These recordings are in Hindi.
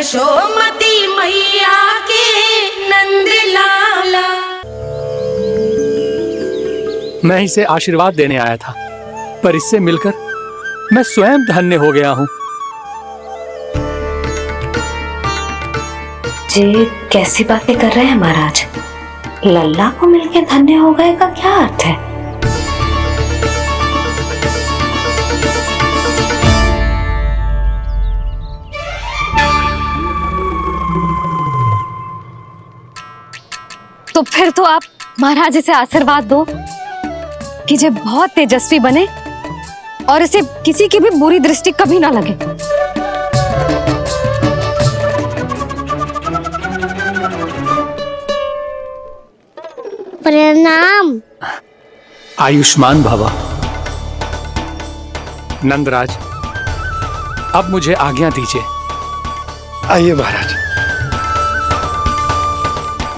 यशोमती मैया के नंद लाला। मैं इसे आशीर्वाद देने आया था, पर इससे मिलकर मैं स्वयं धन्य हो गया हूँ। जी कैसी बातें कर रहे हैं महाराज? लल्ला को मिलके धन्य हो गए का क्या अर्थ है? तो फिर तो आप महाराज इसे आशीर्वाद दो कि ये बहुत तेजस्वी बने और इसे किसी की भी बुरी दृष्टि कभी ना लगे। प्रणाम। आयुष्मान भव। नंदराज, अब मुझे आज्ञा दीजिए। आइए महाराज।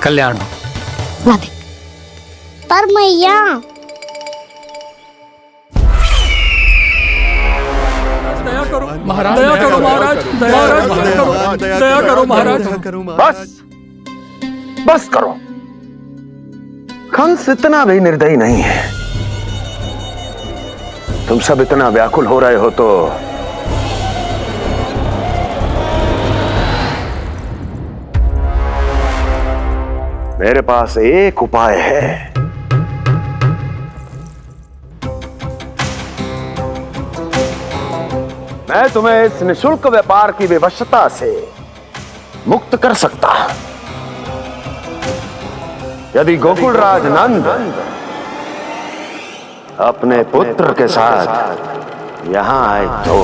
कल्याण हो। राधे। पर मैया दया करो महाराज, दया करो महाराज, दया करो महाराज। बस करो। कंस इतना भी निर्दयी नहीं है। तुम सब इतना व्याकुल हो रहे हो तो मेरे पास एक उपाय है। मैं तुम्हें इस निःशुल्क व्यापार की विवशता से मुक्त कर सकता। यदि गोकुलराज नंद अपने पुत्र के साथ यहां आए तो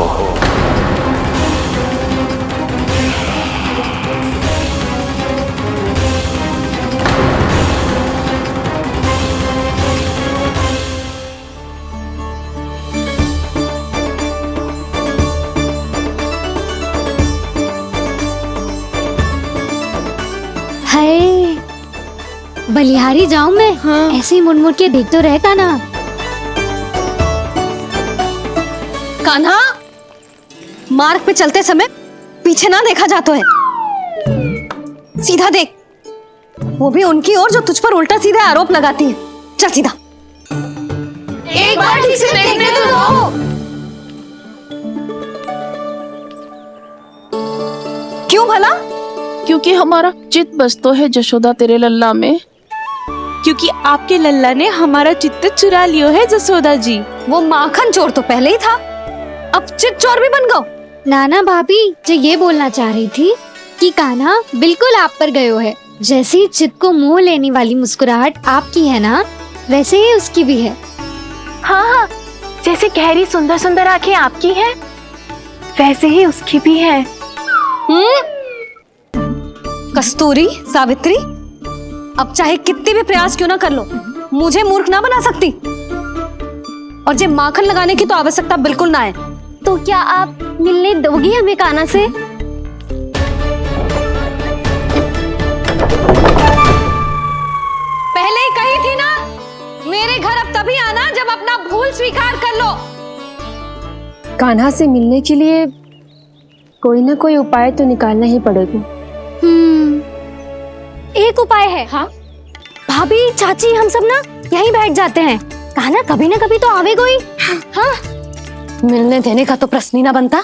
बलिहारी जाऊं मैं? हाँ। ऐसे ही मुड़ के देख तो रहे कान्हा। कान्हा, मार्ग पे चलते समय पीछे ना देखा जाता है, सीधा देख। वो भी उनकी ओर जो तुझ पर उल्टा सीधा आरोप लगाती है। चल सीधा। एक बार ठीक से देखने तो दो। क्यों भला? क्योंकि हमारा चित्त बसतो है जशोदा तेरे लल्ला में। क्योंकि आपके लल्ला ने हमारा चित्त चुरा लियो है जसोदा जी। वो माखन चोर तो पहले ही था, अब चित्त चोर भी बन गो। नाना भाभी जो ये बोलना चाह रही थी कि कान्हा बिल्कुल आप पर गयो है। जैसे ही चित्त को मोह लेने वाली मुस्कुराहट आपकी है ना, वैसे ही उसकी भी है। हाँ हाँ, जैसे गहरी सुंदर सुंदर आंखें आपकी हैं, वैसे ही उसकी भी है। कस्तूरी, सावित्री, अब चाहे कितने भी प्रयास क्यों ना कर लो, मुझे मूर्ख ना बना सकती। और जे माखन लगाने की तो आवश्यकता बिल्कुल ना है। तो क्या आप मिलने दोगी हमें कान्हा से? पहले ही कही थी ना, मेरे घर अब तभी आना जब अपना भूल स्वीकार कर लो। कान्हा से मिलने के लिए कोई ना कोई उपाय तो निकालना ही पड़ेगा। एक उपाय है। हाँ? भाभी, चाची, हम सब ना यहीं बैठ जाते हैं। कान्हा कभी ना कभी तो आवेगा ही। हाँ? मिलने देने का तो प्रश्न ही ना बनता।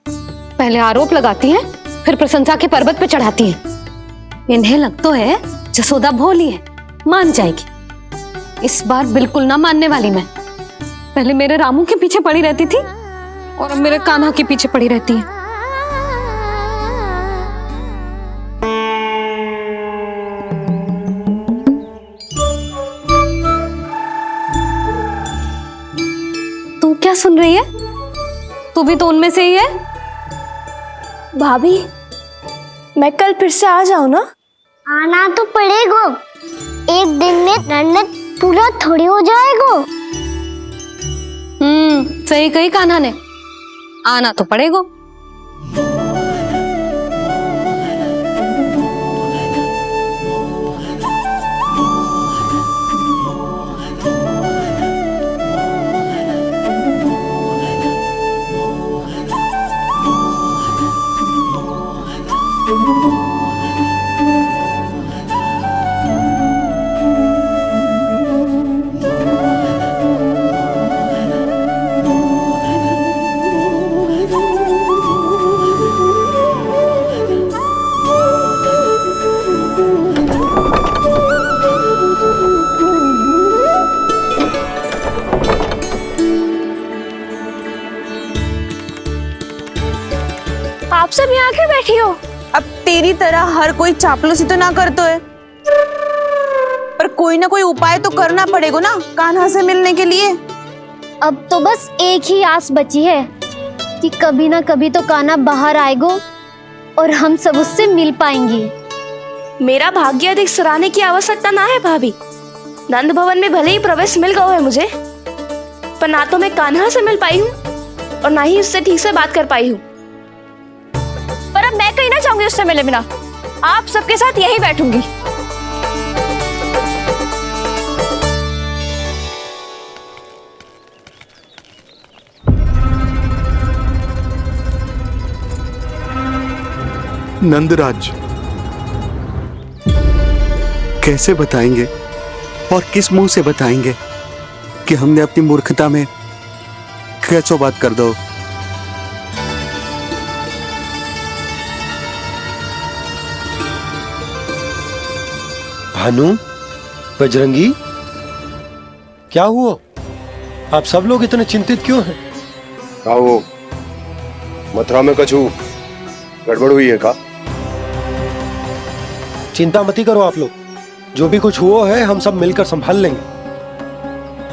पहले आरोप लगाती हैं, फिर प्रशंसा के पर्वत पे चढ़ाती हैं। इन्हें लगता है जसोदा भोली है, मान जाएगी। इस बार बिल्कुल ना मानने वाली मैं। पहले मेरे रामू के पीछे पड़ी रहती थी और अब मेरे कान्हा के पीछे पड़ी रहती है। तू क्या सुन रही है? तू भी तो उनमें से ही है। भाभी, मैं कल फिर से आ जाऊं ना? आना तो पड़ेगा। एक दिन में नन्नत पूरा थोड़ी हो जाएगा। सही कही कान्हा ने, आना तो पड़ेगा। आप सब यहाँ क्यों बैठी हो? अब तेरी तरह हर कोई चापलूसी तो ना करतो है, पर कोई ना कोई उपाय तो करना पड़ेगा ना कान्हा से मिलने के लिए। अब तो बस एक ही आस बची है कि कभी ना कभी तो कान्हा बाहर आएगा और हम सब उससे मिल पाएंगे। मेरा भाग्य अधिक सराहने की आवश्यकता ना है भाभी। नंद भवन में भले ही प्रवेश मिल गया है मुझे, पर ना तो मैं कान्हा से मिल पाई हूँ और ना ही उससे ठीक से बात कर पाई हूँ। पर अब मैं कहीं ना चाहूंगी उससे मिले बिना, आप सबके साथ यहीं बैठूंगी। नंदराज, कैसे बताएंगे और किस मुंह से बताएंगे कि हमने अपनी मूर्खता में कैसो बात कर दो। भानु, बजरंगी, क्या हुआ? आप सब लोग इतने चिंतित क्यों हैं? आओ, मथुरा में कछु गड़बड़ हुई है का? चिंता मती करो आप लोग, जो भी कुछ हुआ है हम सब मिलकर संभाल लेंगे।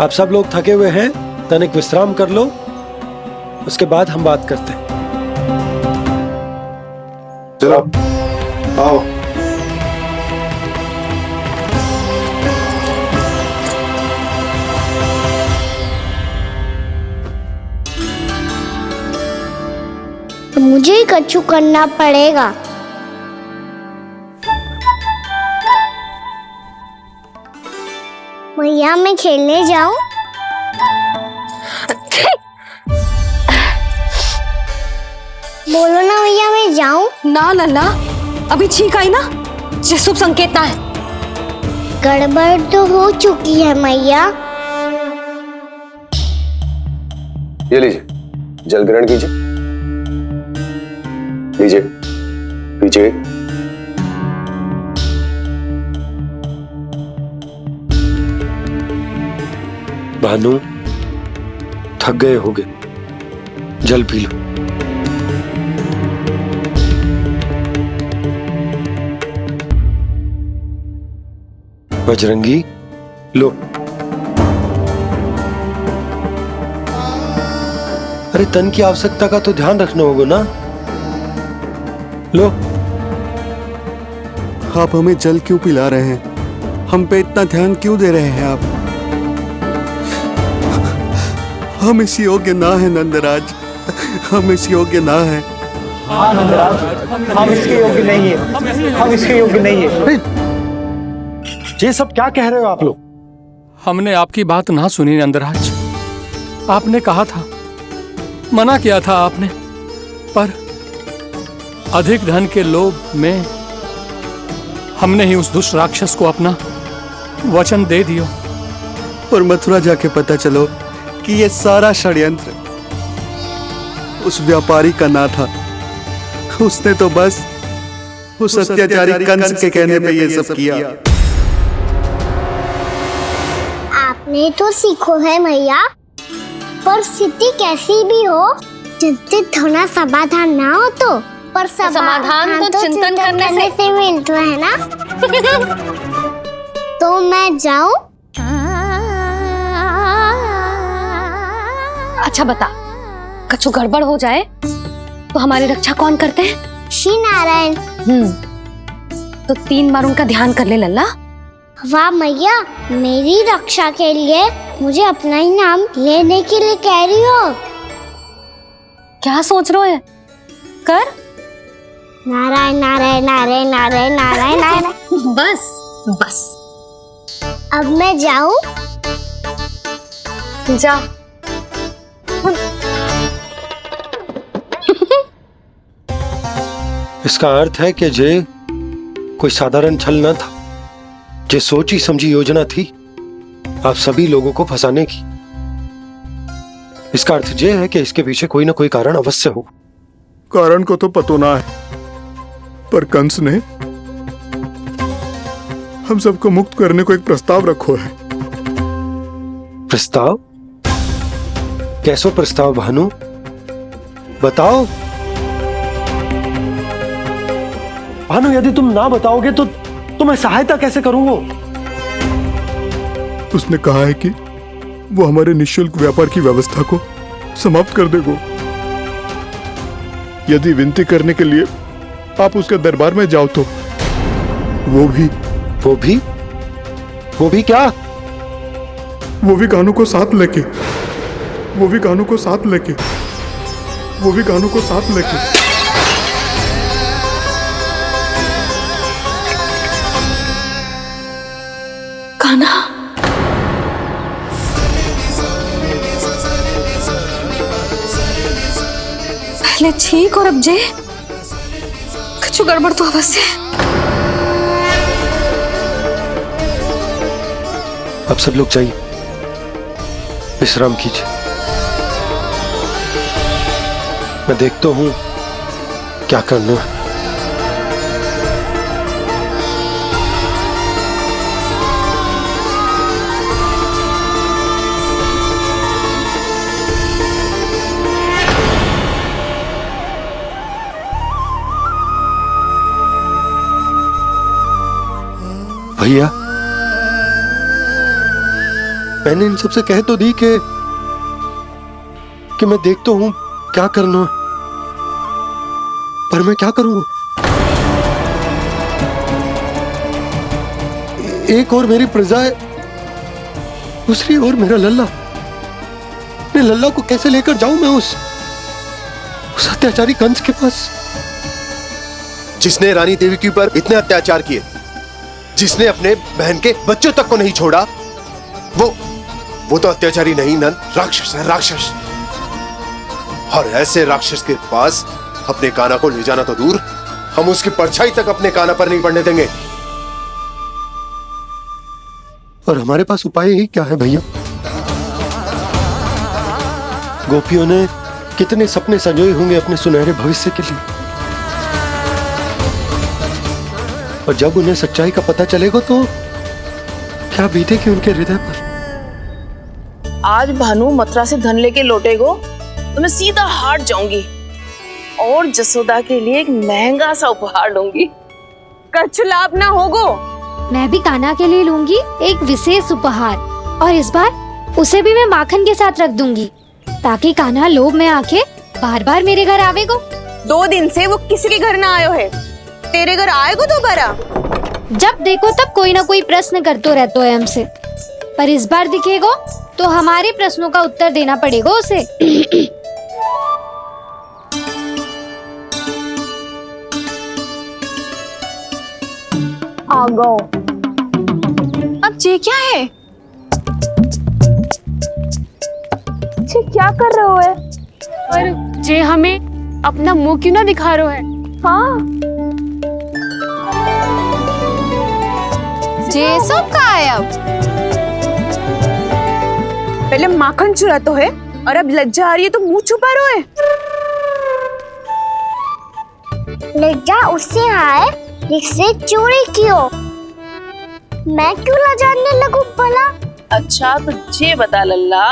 आप सब लोग थके हुए हैं, तनिक विश्राम कर लो, उसके बाद हम बात करते हैं। चलो आओ। मुझे ही कछु करना पड़ेगा। भैया मैं खेलने जाऊं? बोलो ना भैया मैं जाऊं? ना लल्ला, अभी छींक आई ना, ये शुभ संकेत ना है। गड़बड़ तो हो चुकी है मैया। ये लीजिए, जल ग्रहण कीजिए। लीजिए, पीछे। भानु, थक गए होगे, जल पी लो। बजरंगी, लो। अरे तन की आवश्यकता का तो ध्यान रखना होगा ना, लो। आप हमें जल क्यों पिला रहे हैं? हम पे इतना ध्यान क्यों दे रहे हैं आप? हम इस योग्य ना है नंदराज, हम इस योग्य ना है। हाँ नंदराज, हम इसके योग्य नहीं है, हम इसके योग्य नहीं है। ये सब क्या कह रहे हो आप लोग? हमने आपकी बात ना सुनी नंदराज। आपने कहा था, मना किया था आपने, पर अधिक धन के लोभ में हमने ही उस दुष्ट राक्षस को अपना वचन दे दियो। पर मथुरा जाके पता चलो कि ये सारा षड्यंत्र उस व्यापारी का ना था। उसने तो बस उस अत्याचारी कंस के कहने पे ये सब किया। आपने तो सीखो है भैया, पर स्थिति कैसी भी हो, चिंतित होना समाधान ना हो तो, पर समाधान तो चिंतन करने से मिलता है ना। तो मैं जाऊं? अच्छा बता, कछु गड़बड़ हो जाए तो हमारी रक्षा कौन करते हैं? श्री नारायण। तो 3 बार उनका ध्यान कर ले लल्ला। वाह मैया, मेरी रक्षा के लिए मुझे अपना ही नाम लेने के लिए कह रही हो? क्या सोच रहे हो? कर। नारायण नारायण नारायण नारायण नारायण नारायण। बस बस। अब मैं जाऊं? जा। इसका अर्थ है कि जे कोई साधारण छल न था, जे सोची समझी योजना थी आप सभी लोगों को फंसाने की। इसका अर्थ ये है कि इसके पीछे कोई ना कोई कारण अवश्य हो। कारण को तो पतो ना है, पर कंस ने हम सबको मुक्त करने को एक प्रस्ताव रखो है। प्रस्ताव? कैसो प्रस्ताव भानु, बताओ। भानु, यदि तुम ना बताओगे तो तुम्हें सहायता कैसे करूंगा? उसने कहा है कि वो हमारे निःशुल्क व्यापार की व्यवस्था को समाप्त कर देगा यदि विनती करने के लिए आप उसके दरबार में जाओ तो। वो भी क्या? वो भी गानों को साथ लेके कान्हा, पहले ठीक और अब जे कुछ गड़बड़ तो अवश्य है। अब सब लोग जाइए, विश्राम कीजिए। मैं देखता हूं क्या करना है। भैया, मैंने इन सबसे कह तो दी कि मैं देखता हूं क्या करना, पर मैं क्या करूंगा? एक और मेरी प्रजा है, दूसरी ओर मेरा लल्ला। मैं लल्ला को कैसे लेकर जाऊं मैं उस अत्याचारी कंस के पास, जिसने रानी देवी के ऊपर इतने अत्याचार किए, जिसने अपने बहन के बच्चों तक को नहीं छोड़ा। वो तो अत्याचारी नहीं नंद, राक्षस है, राक्षस। और ऐसे राक्षस के पास अपने कान्हा को ले जाना तो दूर, हम उसकी परछाई तक अपने कान्हा पर नहीं पड़ने देंगे। और हमारे पास उपाय ही क्या है भैया? गोपियों ने कितने सपने संजोए होंगे अपने सुनहरे भविष्य के लिए, और जब उन्हें सच्चाई का पता चलेगा तो क्या बीतेगी उनके हृदय पर। आज भानु मथुरा से धन लेके लौटेगो तो मैं सीधा हाट जाऊंगी और जसोदा के लिए एक महंगा सा उपहार दूंगी। कछुलाप ना होगो। मैं भी कान्हा के लिए लूंगी एक विशेष उपहार, और इस बार उसे भी मैं माखन के साथ रख दूंगी, ताकि कान्हा लोभ में आके बार बार मेरे घर आवेगो। 2 दिन से वो किसी के घर ना आयो है, तेरे घर आएगो दोबारा? जब देखो तब कोई ना कोई प्रश्न करते रहते हो हमसे, पर इस बार दिखेगो तो हमारे प्रश्नों का उत्तर देना पड़ेगा उसे। आ गो। अब ये क्या है? ये क्या कर रहे हो है? पर जे हमें अपना मुंह क्यों ना दिखा रहे है? हाँ, जे सब का है अब? पहले माखन चुरा तो है और अब लज्जा आ रही है तो मुंह छुपा रहे है। लज्जा उससे है जिससे चोरी कियो। मैं क्यों लजाने लगूं भला? अच्छा तो ये बता लल्ला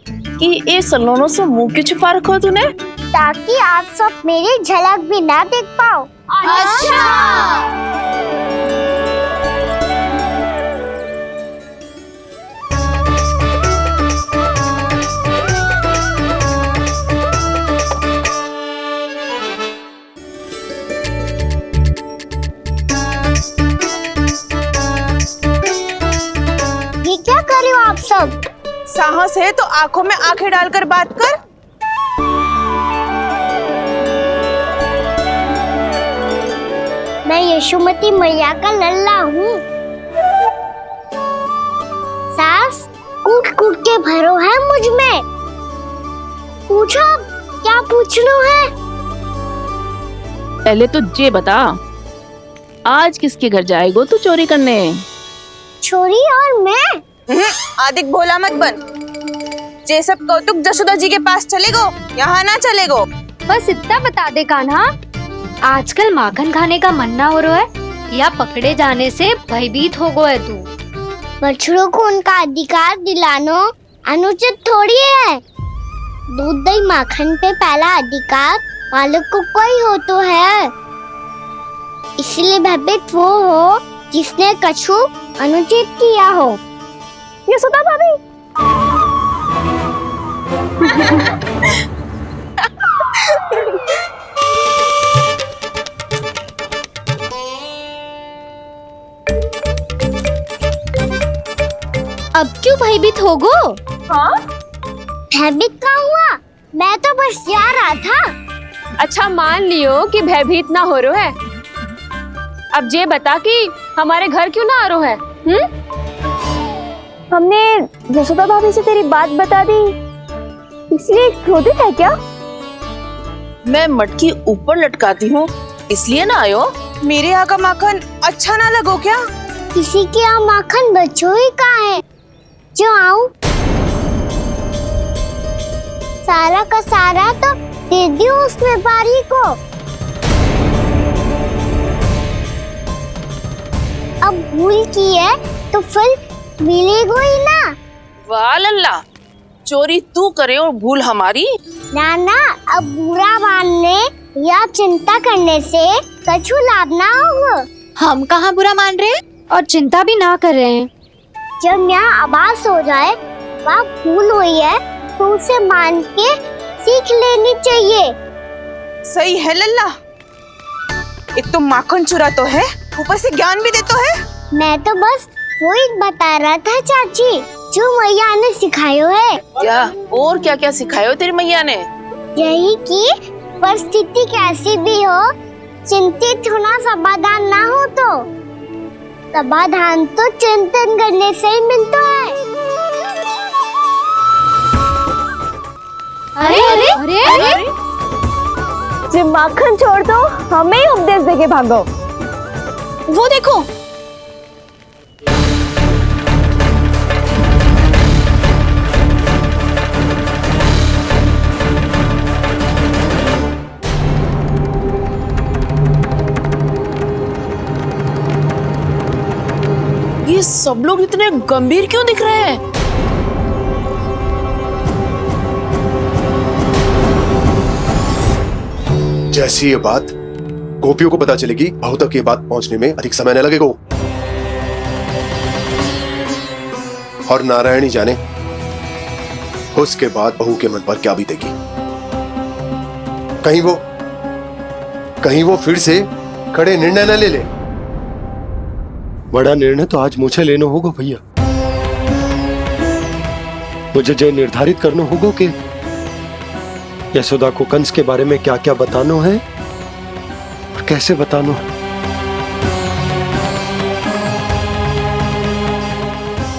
कि ये सलोनों से मुंह क्यों छुपा रखो तूने? ताकि आप सब मेरी झलक भी ना देख पाओ। अच्छा। ये क्या कर रहे हो आप सब? साहस है तो आंखों में आंखें डालकर बात कर। मैं यशोमती मैया का लल्ला हूँ। सास कूट कूट के भरो है मुझ में। पूछो क्या पूछना है? पहले तो ये बता, आज किसके घर जाएगो तू चोरी करने? चोरी और मैं? आदिक भोला मत बन। जे सब कौतुक जशोदा जी के पास चलेगो, यहाँ ना चलेगो। बस इतना बता दे कान्हा, आजकल माखन खाने का मन ना हो रहा है या पकड़े जाने से भयभीत हो गया है तू? बछड़ों को उनका अधिकार दिलाना अनुचित थोड़ी है। दूध दही माखन पे पहला अधिकार मालिक को कोई हो तो है। इसलिए भयभीत वो हो जिसने कछु अनुचित किया हो। यशोदा भाभी। अब क्यों भयभीत हो गो? हाँ? भयभीत का हुआ? मैं तो बस जा रहा था। अच्छा मान लियो कि भयभीत ना हो रहा है, अब ये बता कि हमारे घर क्यों ना आ रहा है? हमने यशोदा भाभी से तेरी बात बता दी, इसलिए क्रोधित है क्या? मैं मटकी ऊपर लटकाती हूँ इसलिए ना आयो? मेरे यहाँ का माखन अच्छा ना लगो क्या? किसी के यहाँ माखन बच्चों ही कहाँ है जो आऊं? सारा का सारा तो दे दियो उस व्यापारी को। अब भूल की है तो फल मिलेगा ही ना। वाह लल्ला, चोरी तू करे और भूल हमारी। नाना, अब बुरा मानने या चिंता करने से कछु लाभ ना होगा। हम कहाँ बुरा मान रहे हैं और चिंता भी ना कर रहे हैं। जब यहाँ आभास हो जाए वहाँ भूल हुई है तो उसे मान के सीख लेनी चाहिए। सही है लल्ला, एक तो माखन चुरा तो है, ऊपर से ज्ञान भी देता है। मैं तो बस वही बता रहा था चाची जो मैया ने सिखायो है। क्या और क्या क्या सिखायो तेरी मैया ने? यही कि परिस्थिति कैसी भी हो, चिंतित होना समाधान ना हो तो समाधान तो चिंतन करने से ही मिलता है। अरे अरे अरे, अरे? जो माखन छोड़ दो, हमें ही उपदेश देके भागो। वो देखो, ये सब लोग इतने गंभीर क्यों दिख रहे हैं? जैसी ये बात गोपियों को पता चलेगी, बहू तक ये बात पहुंचने में अधिक समय न लगेगा। और नारायण ही जाने उसके बाद बहू के मन पर क्या बीतेगी। कहीं वो फिर से खड़े निर्णय न ले ले। बड़ा निर्णय तो आज मुझे लेना होगा भैया। मुझे जो निर्धारित करना होगा कि यशोदा को कंस के बारे में क्या क्या बताना है और कैसे बताना है।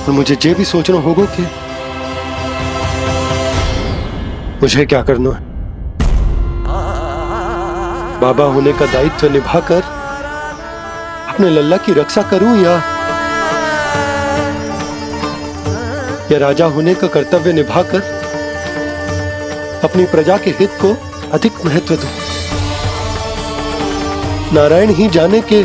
और मुझे ये भी सोचना होगा कि मुझे क्या करना है। बाबा होने का दायित्व निभाकर अपने लल्ला की रक्षा करूं या राजा होने का कर्तव्य निभाकर अपनी प्रजा के हित को अधिक महत्व दूं। नारायण ही जाने के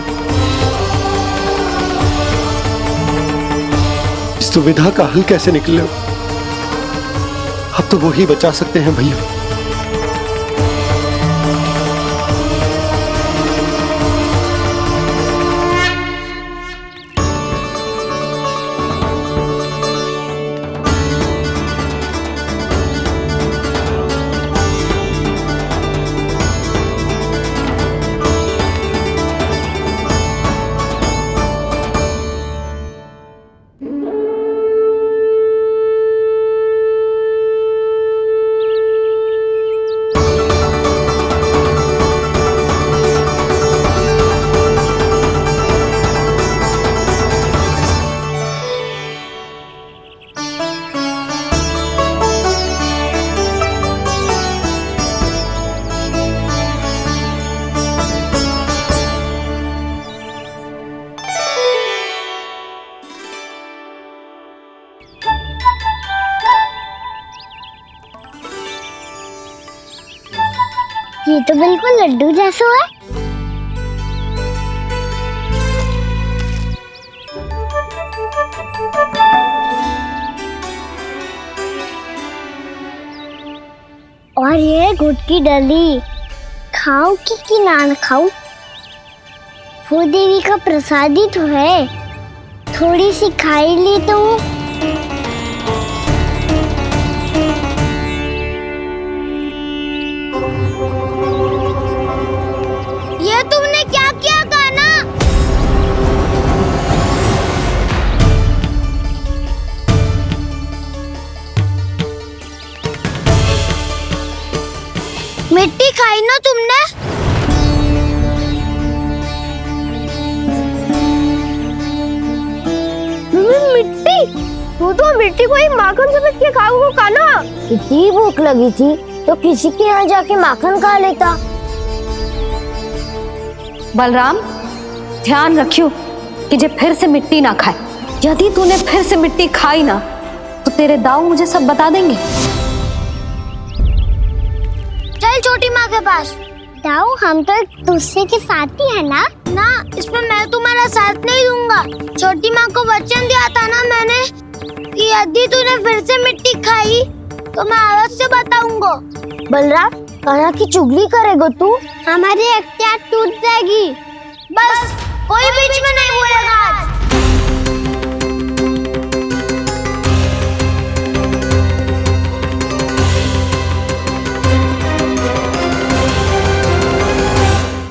इस दुविधा का हल कैसे निकले। अब तो वो ही बचा सकते हैं भैया। ये तो बिल्कुल लड्डू जैसा है। और ये गुड़ की डली खाऊं कि ना खाऊं? वो देवी का प्रसाद ही तो है, थोड़ी सी खाई ली तो। ये तुमने क्या किया कान्हा? मिट्टी खाई ना तुमने? मिट्टी? तू तो मिट्टी को ही माखन से के खाओगे कान्हा। इतनी भूख लगी थी तो किसी के यहाँ जाके माखन खा लेता। बलराम, ध्यान रखियो कि जे फिर से मिट्टी ना खाए। यदि तूने फिर से मिट्टी खाई ना तो तेरे दाऊ मुझे सब बता देंगे। चल छोटी माँ के पास। दाऊ, हम तो एक दूसरे के साथी है ना? ना, इसमें मैं तुम्हारा साथ नहीं दूंगा। छोटी माँ को वचन दिया था ना मैंने कि यदि तूने फिर से मिट्टी खाई तो मैं आवाज से बताऊंगा। बलराम, कान्हा की चुगली करेगा तू? हमारी अख्तियार टूट जाएगी। बस कोई बीच में नहीं बोलेगा।